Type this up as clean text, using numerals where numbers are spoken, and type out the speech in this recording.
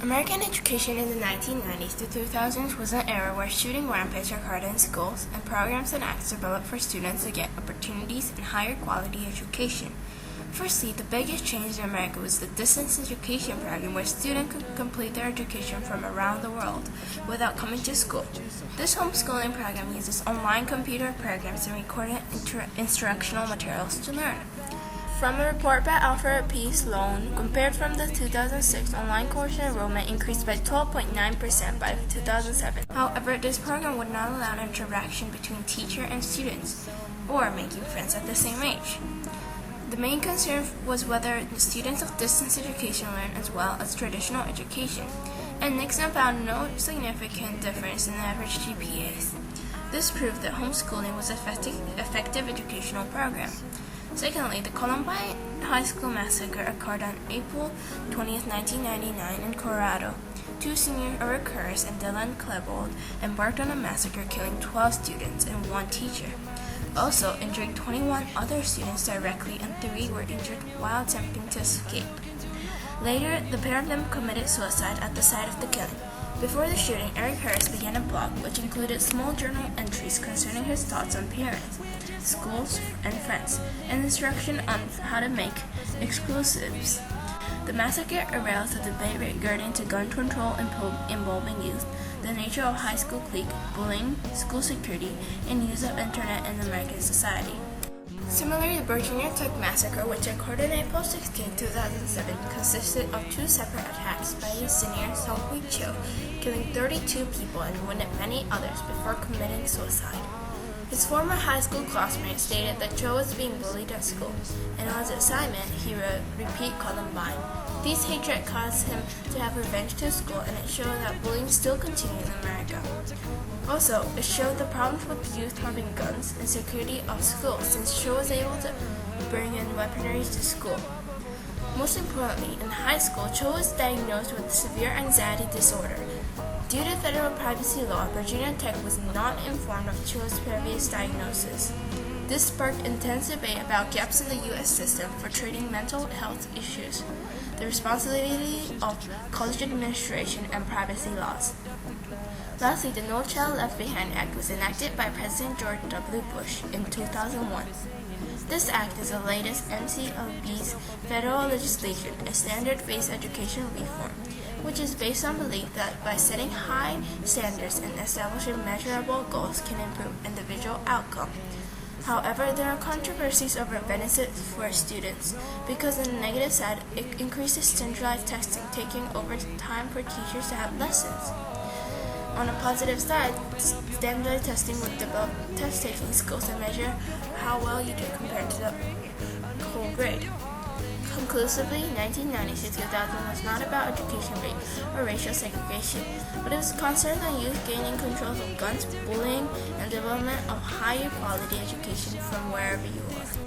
American education in the 1990s to 2000s was an era where shooting rampage occurred in schools, and programs and acts developed for students to get opportunities and higher quality education. Firstly, the biggest change in America was the distance education program, where students could complete their education from around the world without coming to school. This homeschooling program uses online computer programs and recorded instructional materials to learn. From a report by Alfred P. Sloan, compared from the 2006 online course enrollment increased by 12.9% by 2007. However, this program would not allow interaction between teacher and students, or making friends at the same age. The main concern was whether the students of distance education learned as well as traditional education, and Nixon found no significant difference in the average GPAs. This proved that homeschooling was an effective educational program. Secondly, the Columbine High School massacre occurred on April 20, 1999 in Colorado. Two senior Eric Harris and Dylan Klebold embarked on a massacre, killing 12 students and one teacher, also injuring 21 other students directly, and 3 were injured while attempting to escape. Later, the pair of them committed suicide at the site of the killing. Before the shooting, Eric Harris began a blog which included small journal entries concerning his thoughts on parents, schools, and friends, and instruction on how to make explosives. The massacre aroused a debate regarding to gun control involving youth, the nature of high school clique, bullying, school security, and use of internet in American society. Similarly, the Virginia Tech massacre, which occurred on April 16, 2007, consisted of 2 separate attacks by a senior Seung-Hui Cho, killing 32 people and wounded many others before committing suicide. His former high school classmate stated that Cho was being bullied at school, and on his assignment, he wrote, "Repeat Columbine." These hatred caused him to have revenge to school, and it showed that bullying still continues in America. Also, it showed the problems with youth having guns and security of schools, since Cho was able to bring in weaponry to school. Most importantly, in high school, Cho was diagnosed with severe anxiety disorder. Due to federal privacy law, Virginia Tech was not informed of Cho's previous diagnosis. This sparked intense debate about gaps in the U.S. system for treating mental health issues, the responsibility of college administration, and privacy laws. Lastly, the No Child Left Behind Act was enacted by President George W. Bush in 2001. This act is the latest NCLB's federal legislation, a standard-based education reform, which is based on belief that by setting high standards and establishing measurable goals can improve individual outcome. However, there are controversies over benefits for students, because on the negative side, it increases centralized testing, taking over time for teachers to have lessons. On the positive side, standardized testing would develop test-taking skills and measure how well you do compared to the whole grade. Conclusively, 1990 to 2000 was not about education rate or racial segregation, but it was concerned on youth gaining control of guns, bullying, and development of higher quality education from wherever you are.